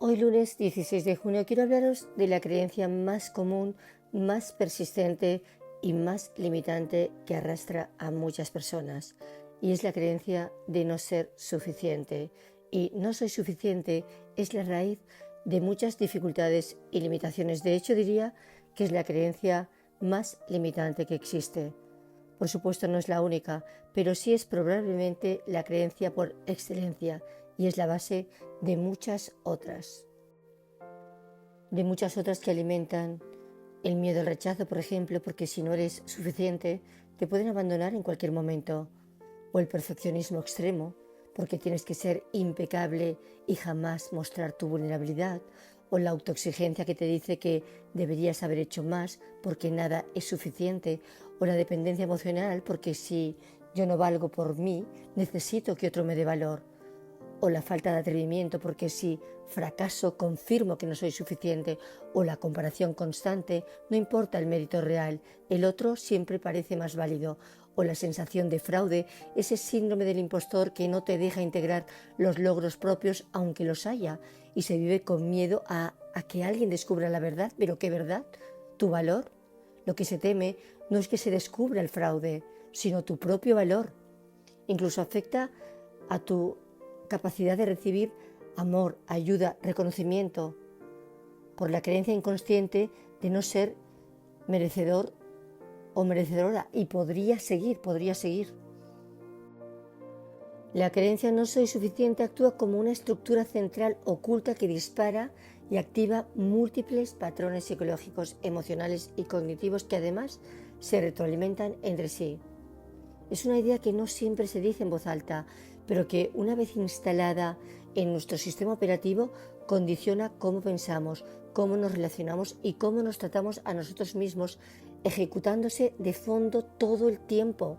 Hoy lunes 16 de junio quiero hablaros de la creencia más común, más persistente y más limitante que arrastra a muchas personas, y es la creencia de no ser suficiente. Y no soy suficiente es la raíz de muchas dificultades y limitaciones. De hecho, diría que es la creencia más limitante que existe. Por supuesto, no es la única, pero sí es probablemente la creencia por excelencia y es la base de muchas otras. De muchas otras que alimentan el miedo al rechazo, por ejemplo, porque si no eres suficiente, te pueden abandonar en cualquier momento. O el perfeccionismo extremo, porque tienes que ser impecable y jamás mostrar tu vulnerabilidad. O la autoexigencia que te dice que deberías haber hecho más porque nada es suficiente. O la dependencia emocional, porque si yo no valgo por mí, necesito que otro me dé valor. O la falta de atrevimiento, porque si fracaso confirmo que no soy suficiente. O la comparación constante, no importa el mérito real, el otro siempre parece más válido. O la sensación de fraude, ese síndrome del impostor que no te deja integrar los logros propios aunque los haya, y se vive con miedo a que alguien descubra la verdad. ¿Pero qué verdad? ¿Tu valor? Lo que se teme no es que se descubra el fraude, sino tu propio valor. Incluso afecta a tu capacidad de recibir amor, ayuda, reconocimiento, por la creencia inconsciente de no ser merecedor o merecedora, y podría seguir. La creencia no soy suficiente actúa como una estructura central oculta que dispara y activa múltiples patrones psicológicos, emocionales y cognitivos que además se retroalimentan entre sí. Es una idea que no siempre se dice en voz alta, pero que una vez instalada en nuestro sistema operativo condiciona cómo pensamos, cómo nos relacionamos y cómo nos tratamos a nosotros mismos, ejecutándose de fondo todo el tiempo.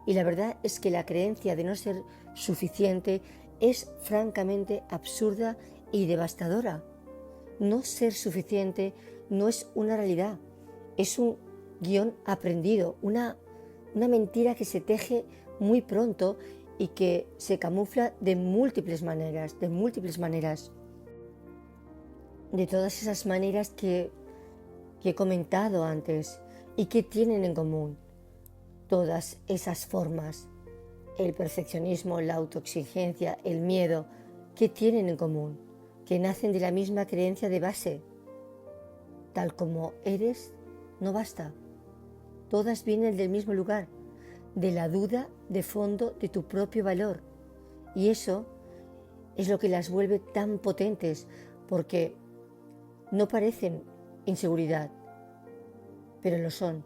Y la verdad es que la creencia de no ser suficiente es francamente absurda y devastadora. No ser suficiente no es una realidad, es un guión aprendido, una mentira que se teje muy pronto y que se camufla de múltiples maneras. De todas esas maneras que he comentado antes y que tienen en común todas esas formas, el perfeccionismo, la autoexigencia, el miedo, ¿qué tienen en común? Que nacen de la misma creencia de base. Tal como eres, no basta. Todas vienen del mismo lugar, de la duda de fondo de tu propio valor. Y eso es lo que las vuelve tan potentes, porque no parecen inseguridad, pero lo son.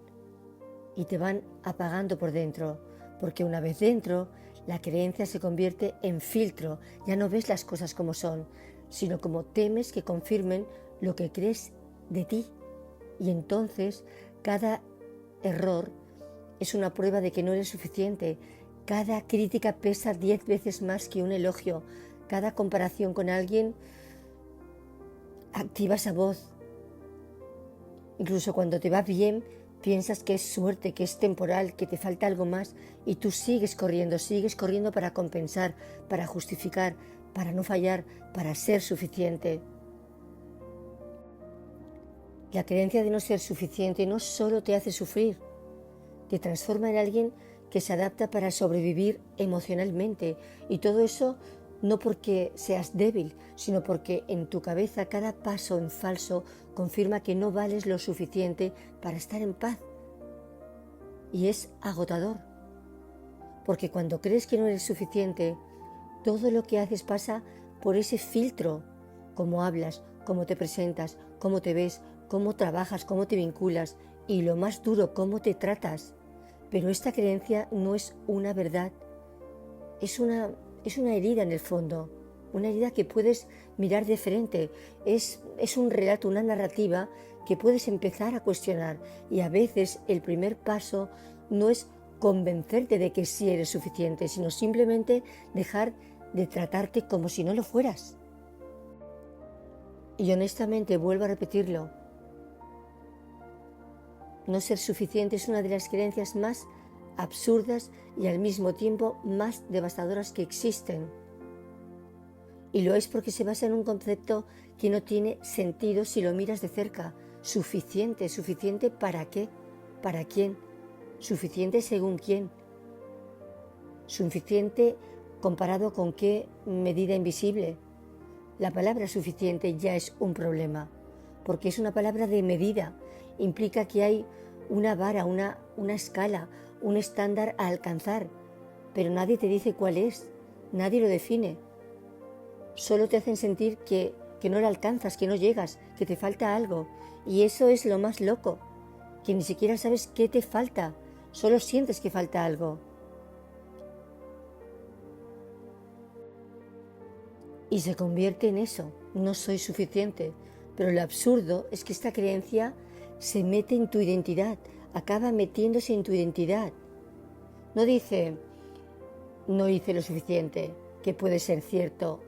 Y te van apagando por dentro, porque una vez dentro, la creencia se convierte en filtro. Ya no ves las cosas como son, sino como temes que confirmen lo que crees de ti. Y entonces, cada error es una prueba de que no eres suficiente. Cada crítica pesa 10 veces más que un elogio. Cada comparación con alguien activa esa voz. Incluso cuando te va bien, piensas que es suerte, que es temporal, que te falta algo más, y tú sigues corriendo para compensar, para justificar, para no fallar, para ser suficiente. La creencia de no ser suficiente no solo te hace sufrir, te transforma en alguien que se adapta para sobrevivir emocionalmente, y todo eso no porque seas débil, sino porque en tu cabeza cada paso en falso confirma que no vales lo suficiente para estar en paz. Y es agotador, porque cuando crees que no eres suficiente, todo lo que haces pasa por ese filtro: cómo hablas, cómo te presentas, cómo te ves, cómo trabajas, cómo te vinculas, y lo más duro, cómo te tratas. Pero esta creencia no es una verdad, es una herida en el fondo, una herida que puedes mirar de frente. Es un relato, una narrativa que puedes empezar a cuestionar, y a veces el primer paso no es convencerte de que sí eres suficiente, sino simplemente dejar de tratarte como si no lo fueras. Y honestamente vuelvo a repetirlo, no ser suficiente es una de las creencias más absurdas y al mismo tiempo más devastadoras que existen. Y lo es porque se basa en un concepto que no tiene sentido si lo miras de cerca. Suficiente, ¿suficiente para qué? ¿Para quién? ¿Suficiente según quién? ¿Suficiente comparado con qué medida invisible? La palabra suficiente ya es un problema, porque es una palabra de medida. Implica que hay una vara, una escala, un estándar a alcanzar, pero nadie te dice cuál es, nadie lo define. Solo te hacen sentir que no lo alcanzas, que no llegas, que te falta algo. Y eso es lo más loco, que ni siquiera sabes qué te falta, solo sientes que falta algo. Y se convierte en eso, no soy suficiente. Pero lo absurdo es que esta creencia se mete en tu identidad, acaba metiéndose en tu identidad. No dice, no hice lo suficiente, que puede ser cierto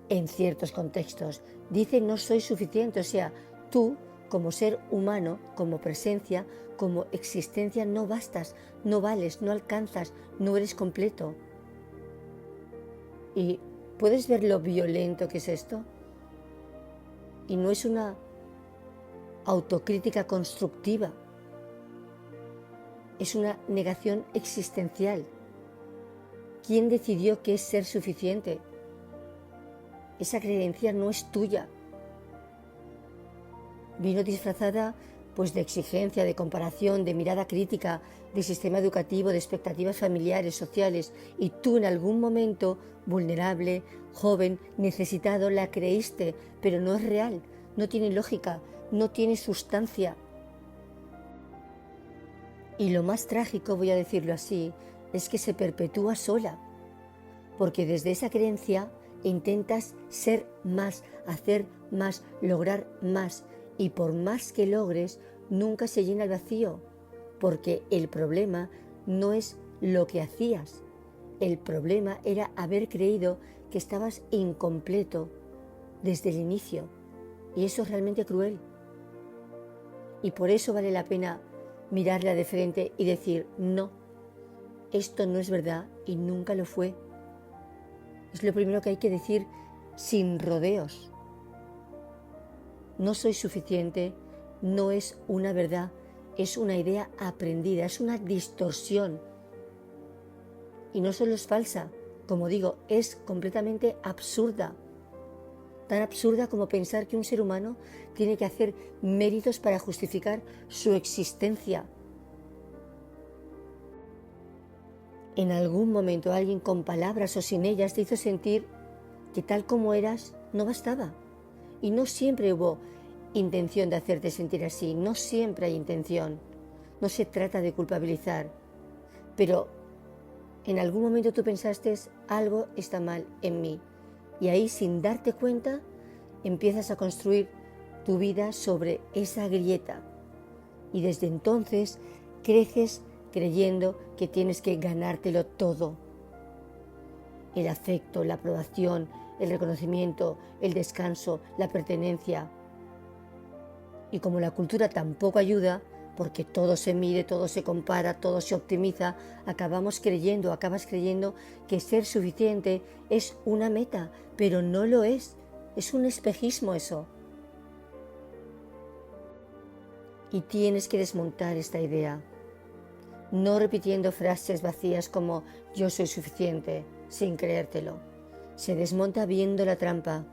en ciertos contextos. Dice, no soy suficiente, o sea, tú como ser humano, como presencia, como existencia no bastas, no vales, no alcanzas, no eres completo. Y ¿puedes ver lo violento que es esto? Y no es una autocrítica constructiva, es una negación existencial. ¿Quién decidió qué es ser suficiente? Esa creencia no es tuya. Vino disfrazada pues de exigencia, de comparación, de mirada crítica, de sistema educativo, de expectativas familiares, sociales, y tú en algún momento, vulnerable, joven, necesitado, la creíste, pero no es real, no tiene lógica, no tiene sustancia. Y lo más trágico, voy a decirlo así, es que se perpetúa sola, porque desde esa creencia intentas ser más, hacer más, lograr más, y por más que logres, nunca se llena el vacío, porque el problema no es lo que hacías, el problema era haber creído que estabas incompleto desde el inicio, y eso es realmente cruel. Y por eso vale la pena mirarla de frente y decir, no, esto no es verdad y nunca lo fue. Es lo primero que hay que decir sin rodeos. No soy suficiente, no es una verdad, es una idea aprendida, es una distorsión. Y no solo es falsa, como digo, es completamente absurda. Tan absurda como pensar que un ser humano tiene que hacer méritos para justificar su existencia. En algún momento alguien con palabras o sin ellas te hizo sentir que tal como eras no bastaba. Y no siempre hubo intención de hacerte sentir así, no siempre hay intención. No se trata de culpabilizar, pero en algún momento tú pensaste, algo está mal en mí. Y ahí, sin darte cuenta, empiezas a construir tu vida sobre esa grieta. Y desde entonces creces creyendo que tienes que ganártelo todo. El afecto, la aprobación, el reconocimiento, el descanso, la pertenencia. Y como la cultura tampoco ayuda, porque todo se mide, todo se compara, todo se optimiza, acabas creyendo que ser suficiente es una meta, pero no lo es un espejismo eso. Y tienes que desmontar esta idea, no repitiendo frases vacías como yo soy suficiente, sin creértelo. Se desmonta viendo la trampa,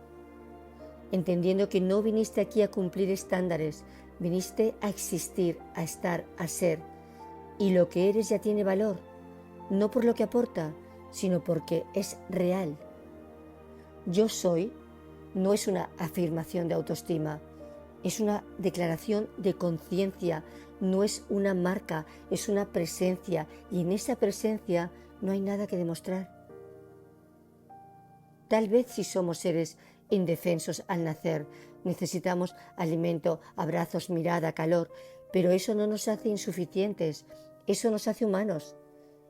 entendiendo que no viniste aquí a cumplir estándares, viniste a existir, a estar, a ser. Y lo que eres ya tiene valor, no por lo que aporta, sino porque es real. Yo soy no es una afirmación de autoestima, es una declaración de conciencia, no es una marca, es una presencia, y en esa presencia no hay nada que demostrar. Tal vez si somos seres indefensos al nacer, necesitamos alimento, abrazos, mirada, calor, pero eso no nos hace insuficientes, eso nos hace humanos.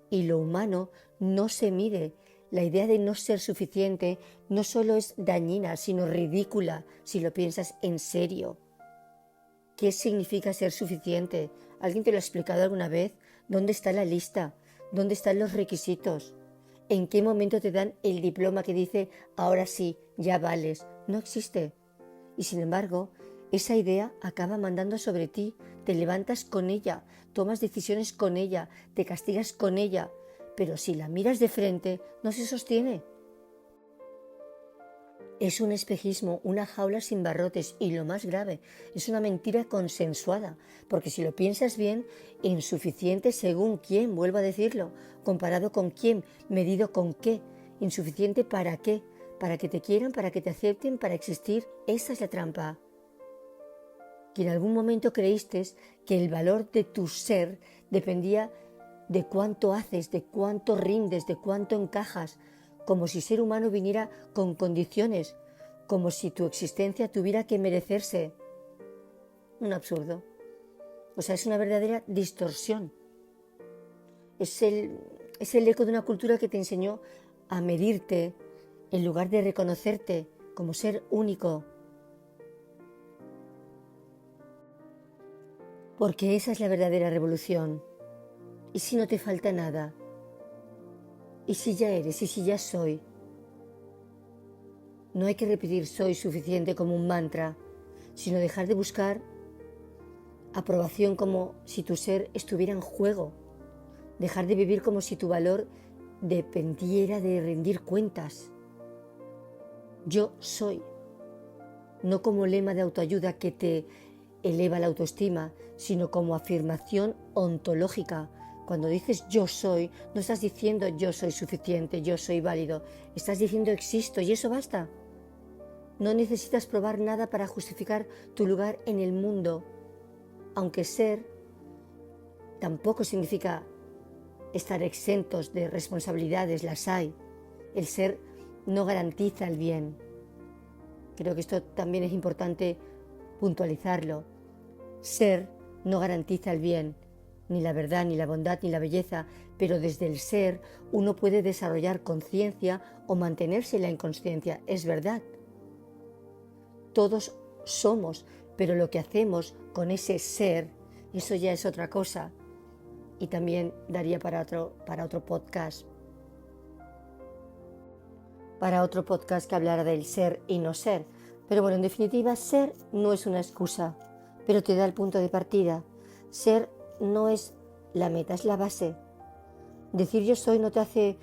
Y lo humano no se mide. La idea de no ser suficiente no solo es dañina, sino ridícula si lo piensas en serio. ¿Qué significa ser suficiente? ¿Alguien te lo ha explicado alguna vez? ¿Dónde está la lista? ¿Dónde están los requisitos? ¿En qué momento te dan el diploma que dice ahora sí, ya vales? No existe. Y sin embargo, esa idea acaba mandando sobre ti, te levantas con ella, tomas decisiones con ella, te castigas con ella, pero si la miras de frente, no se sostiene. Es un espejismo, una jaula sin barrotes y lo más grave, es una mentira consensuada, porque si lo piensas bien, insuficiente según quién, vuelvo a decirlo, comparado con quién, medido con qué, insuficiente para qué, para que te quieran, para que te acepten, para existir, esa es la trampa. Que en algún momento creíste que el valor de tu ser dependía de cuánto haces, de cuánto rindes, de cuánto encajas, como si ser humano viniera con condiciones, como si tu existencia tuviera que merecerse. Un absurdo. O sea, es una verdadera distorsión. Es el eco de una cultura que te enseñó a medirte en lugar de reconocerte como ser único. Porque esa es la verdadera revolución. ¿Y si no te falta nada? ¿Y si ya eres? ¿Y si ya soy? No hay que repetir soy suficiente como un mantra, sino dejar de buscar aprobación como si tu ser estuviera en juego. Dejar de vivir como si tu valor dependiera de rendir cuentas. Yo soy. No como lema de autoayuda que te eleva la autoestima, sino como afirmación ontológica. Cuando dices yo soy, no estás diciendo yo soy suficiente, yo soy válido. Estás diciendo existo y eso basta. No necesitas probar nada para justificar tu lugar en el mundo. Aunque ser tampoco significa estar exentos de responsabilidades, las hay. El ser no garantiza el bien. Creo que esto también es importante puntualizarlo. Ser no garantiza el bien, ni la verdad, ni la bondad, ni la belleza, pero desde el ser uno puede desarrollar conciencia o mantenerse en la inconsciencia. Es verdad. Todos somos, pero lo que hacemos con ese ser, eso ya es otra cosa. Y también daría para otro podcast. Para otro podcast que hablara del ser y no ser. Pero bueno, en definitiva, ser no es una excusa, pero te da el punto de partida. Ser no es la meta, es la base. Decir yo soy no te hace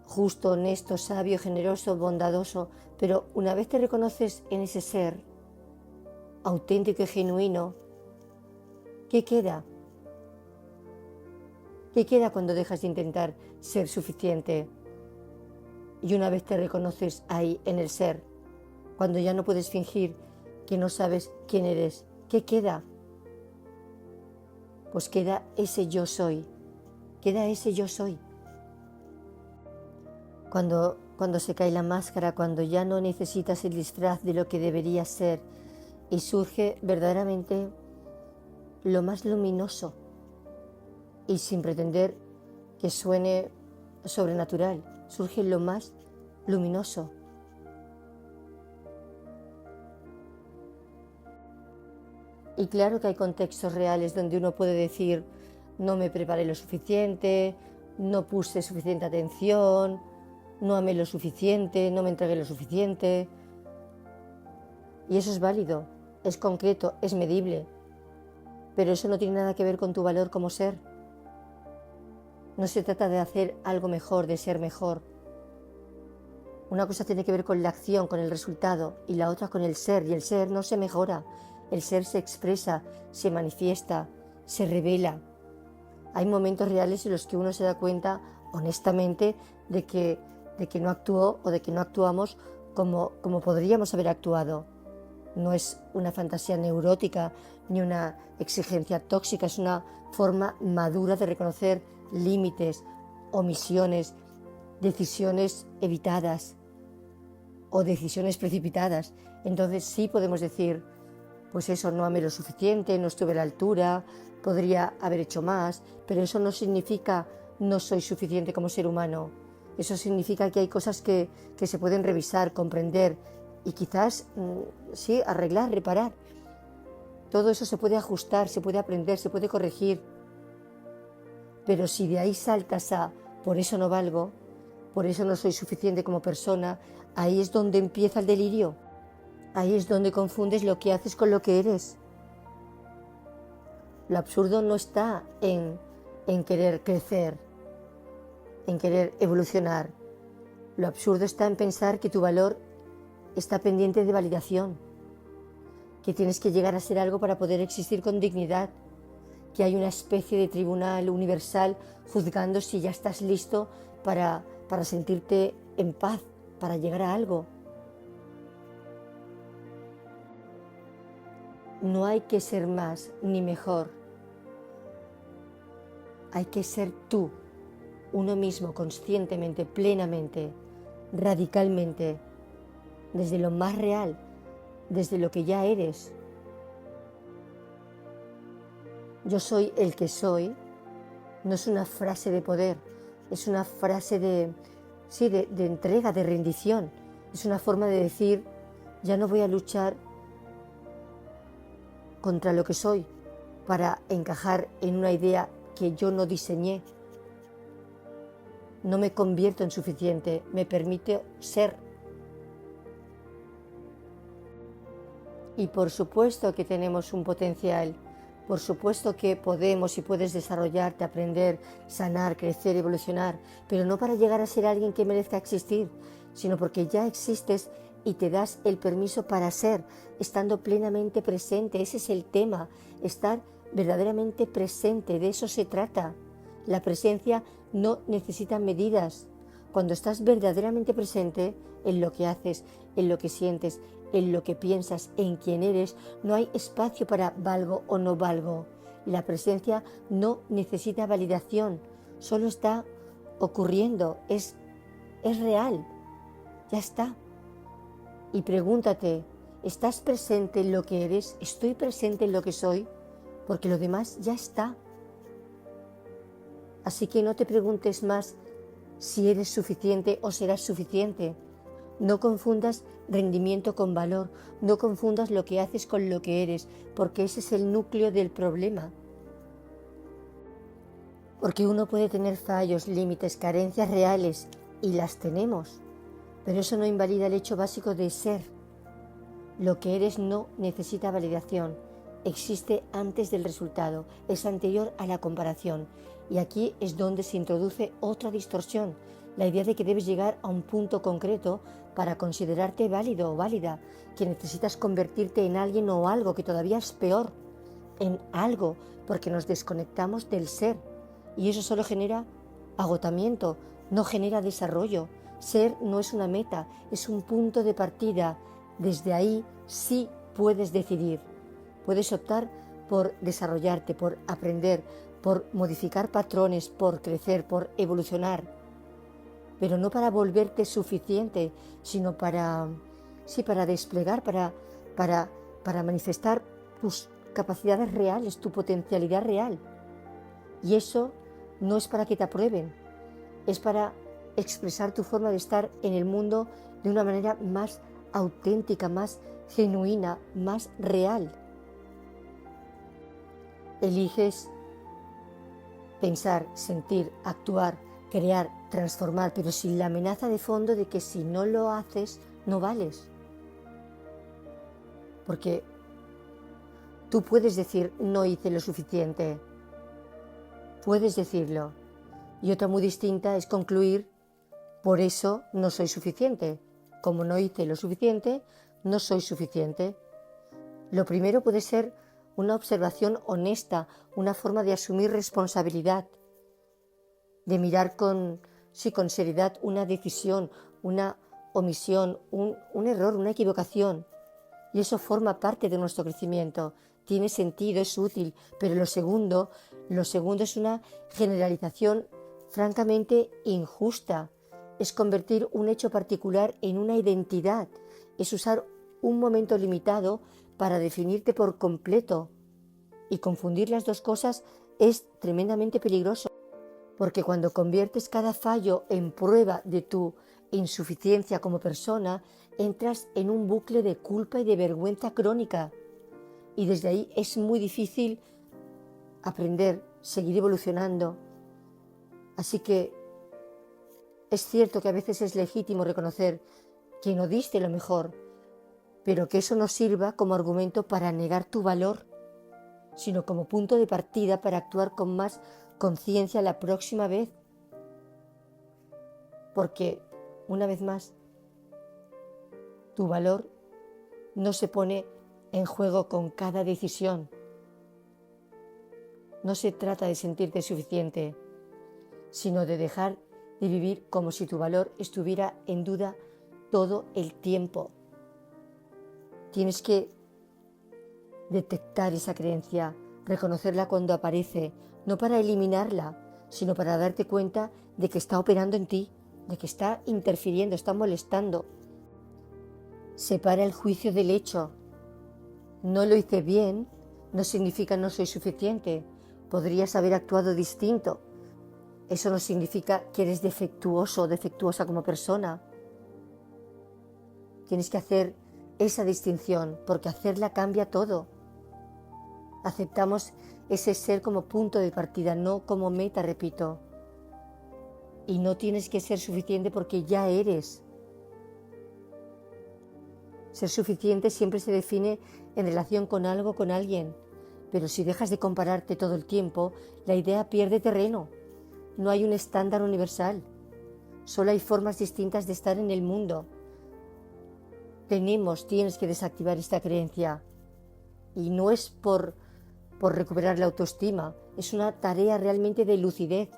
justo, honesto, sabio, generoso, bondadoso, pero una vez te reconoces en ese ser auténtico y genuino, ¿qué queda? ¿Qué queda cuando dejas de intentar ser suficiente? Y una vez te reconoces ahí en el ser, cuando ya no puedes fingir que no sabes quién eres, ¿qué queda? Pues queda ese yo soy, queda ese yo soy. Cuando se cae la máscara, cuando ya no necesitas el disfraz de lo que deberías ser y surge verdaderamente lo más luminoso y sin pretender que suene sobrenatural, surge lo más luminoso. Y claro que hay contextos reales donde uno puede decir no me preparé lo suficiente, no puse suficiente atención, no amé lo suficiente, no me entregué lo suficiente. Y eso es válido, es concreto, es medible. Pero eso no tiene nada que ver con tu valor como ser. No se trata de hacer algo mejor, de ser mejor. Una cosa tiene que ver con la acción, con el resultado, y la otra con el ser. Y el ser no se mejora. El ser se expresa, se manifiesta, se revela. Hay momentos reales en los que uno se da cuenta, honestamente, de que no actuó o de que no actuamos como podríamos haber actuado. No es una fantasía neurótica ni una exigencia tóxica, es una forma madura de reconocer límites, omisiones, decisiones evitadas o decisiones precipitadas. Entonces sí podemos decir, pues eso, no amé lo suficiente, no estuve a la altura, podría haber hecho más, pero eso no significa no soy suficiente como ser humano. Eso significa que hay cosas que se pueden revisar, comprender y quizás, sí, arreglar, reparar. Todo eso se puede ajustar, se puede aprender, se puede corregir. Pero si de ahí saltas a por eso no valgo, por eso no soy suficiente como persona, ahí es donde empieza el delirio. Ahí es donde confundes lo que haces con lo que eres. Lo absurdo no está en querer crecer, en querer evolucionar. Lo absurdo está en pensar que tu valor está pendiente de validación, que tienes que llegar a ser algo para poder existir con dignidad, que hay una especie de tribunal universal juzgando si ya estás listo para sentirte en paz, para llegar a algo. No hay que ser más ni mejor. Hay que ser tú, uno mismo, conscientemente, plenamente, radicalmente, desde lo más real, desde lo que ya eres. Yo soy el que soy, no es una frase de poder, es una frase de entrega, de rendición. Es una forma de decir, ya no voy a luchar contra lo que soy para encajar en una idea que yo no diseñé. No me convierto en suficiente, me permito ser. Y por supuesto que tenemos un potencial, por supuesto que podemos y puedes desarrollarte, aprender, sanar, crecer, evolucionar, pero no para llegar a ser alguien que merezca existir, sino porque ya existes y te das el permiso para ser, estando plenamente presente. Ese es el tema, estar verdaderamente presente, de eso se trata. La presencia no necesita medidas. Cuando estás verdaderamente presente en lo que haces, en lo que sientes, en lo que piensas, en quién eres, no hay espacio para valgo o no valgo. La presencia no necesita validación, solo está ocurriendo, es real, ya está. Y pregúntate, ¿estás presente en lo que eres? ¿Estoy presente en lo que soy? Porque lo demás ya está. Así que no te preguntes más si eres suficiente o serás suficiente. No confundas rendimiento con valor, no confundas lo que haces con lo que eres, porque ese es el núcleo del problema. Porque uno puede tener fallos, límites, carencias reales, y las tenemos, pero eso no invalida el hecho básico de ser. Lo que eres no necesita validación, existe antes del resultado, es anterior a la comparación, y aquí es donde se introduce otra distorsión, la idea de que debes llegar a un punto concreto para considerarte válido o válida, que necesitas convertirte en alguien o algo, que todavía es peor, en algo, porque nos desconectamos del ser, y eso solo genera agotamiento, no genera desarrollo. Ser no es una meta, es un punto de partida. Desde ahí sí puedes decidir, puedes optar por desarrollarte, por aprender, por modificar patrones, por crecer, por evolucionar, pero no para volverte suficiente, sino para desplegar, para manifestar tus capacidades reales, tu potencialidad real. Y eso no es para que te aprueben, es para expresar tu forma de estar en el mundo de una manera más auténtica, más genuina, más real. Eliges pensar, sentir, actuar, crear, transformar, pero sin la amenaza de fondo de que si no lo haces, no vales. Porque tú puedes decir, no hice lo suficiente. Puedes decirlo. Y otra muy distinta es concluir, por eso no soy suficiente. Como no hice lo suficiente, no soy suficiente. Lo primero puede ser una observación honesta, una forma de asumir responsabilidad, de mirar con seriedad una decisión, una omisión, un error, una equivocación. Y eso forma parte de nuestro crecimiento. Tiene sentido, es útil, pero lo segundo es una generalización francamente injusta. Es convertir un hecho particular en una identidad. Es usar un momento limitado para definirte por completo. Y confundir las dos cosas es tremendamente peligroso. Porque cuando conviertes cada fallo en prueba de tu insuficiencia como persona, entras en un bucle de culpa y de vergüenza crónica. Y desde ahí es muy difícil aprender, seguir evolucionando. Así que Es cierto que a veces es legítimo reconocer que no diste lo mejor, pero que eso no sirva como argumento para negar tu valor, sino como punto de partida para actuar con más conciencia la próxima vez. Porque, una vez más, tu valor no se pone en juego con cada decisión. No se trata de sentirte suficiente, sino de dejar de vivir como si tu valor estuviera en duda todo el tiempo. Tienes que detectar esa creencia, reconocerla cuando aparece, no para eliminarla, sino para darte cuenta de que está operando en ti, de que está interfiriendo, está molestando. Separa el juicio del hecho. No lo hice bien no significa no soy suficiente. Podrías haber actuado distinto. Eso no significa que eres defectuoso o defectuosa como persona. Tienes que hacer esa distinción, porque hacerla cambia todo. Aceptamos ese ser como punto de partida, no como meta, repito. Y no tienes que ser suficiente porque ya eres. Ser suficiente siempre se define en relación con algo, con alguien. Pero si dejas de compararte todo el tiempo, la idea pierde terreno. No hay un estándar universal. Solo hay formas distintas de estar en el mundo. Tienes que desactivar esta creencia. Y no es por recuperar la autoestima. Es una tarea realmente de lucidez.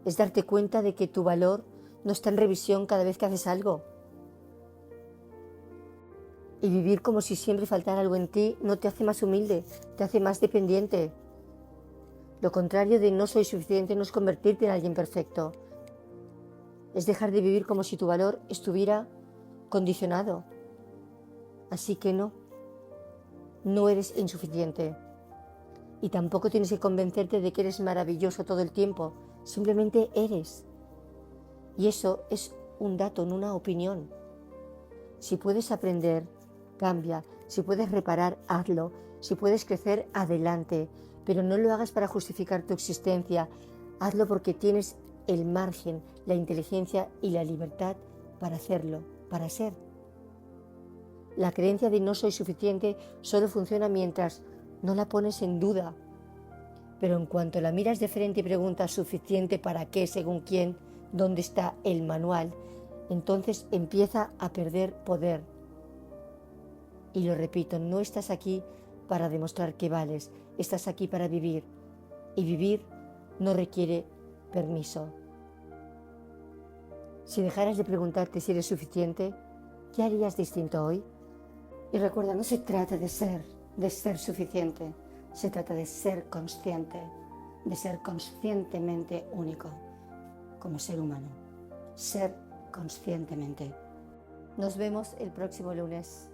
Es darte cuenta de que tu valor no está en revisión cada vez que haces algo. Y vivir como si siempre faltara algo en ti no te hace más humilde, te hace más dependiente. Lo contrario de no soy suficiente no es convertirte en alguien perfecto. Es dejar de vivir como si tu valor estuviera condicionado. Así que no eres insuficiente. Y tampoco tienes que convencerte de que eres maravilloso todo el tiempo. Simplemente eres. Y eso es un dato, no una opinión. Si puedes aprender, cambia. Si puedes reparar, hazlo. Si puedes crecer, adelante. Pero no lo hagas para justificar tu existencia. Hazlo porque tienes el margen, la inteligencia y la libertad para hacerlo, para ser. La creencia de no soy suficiente solo funciona mientras no la pones en duda. Pero en cuanto la miras de frente y preguntas ¿suficiente para qué, según quién, dónde está el manual? Entonces empieza a perder poder. Y lo repito, no estás aquí para demostrar que vales, estás aquí para vivir. Y vivir no requiere permiso. Si dejaras de preguntarte si eres suficiente, ¿qué harías distinto hoy? Y recuerda, no se trata de ser suficiente, se trata de ser consciente, de ser conscientemente único como ser humano. Ser conscientemente. Nos vemos el próximo lunes.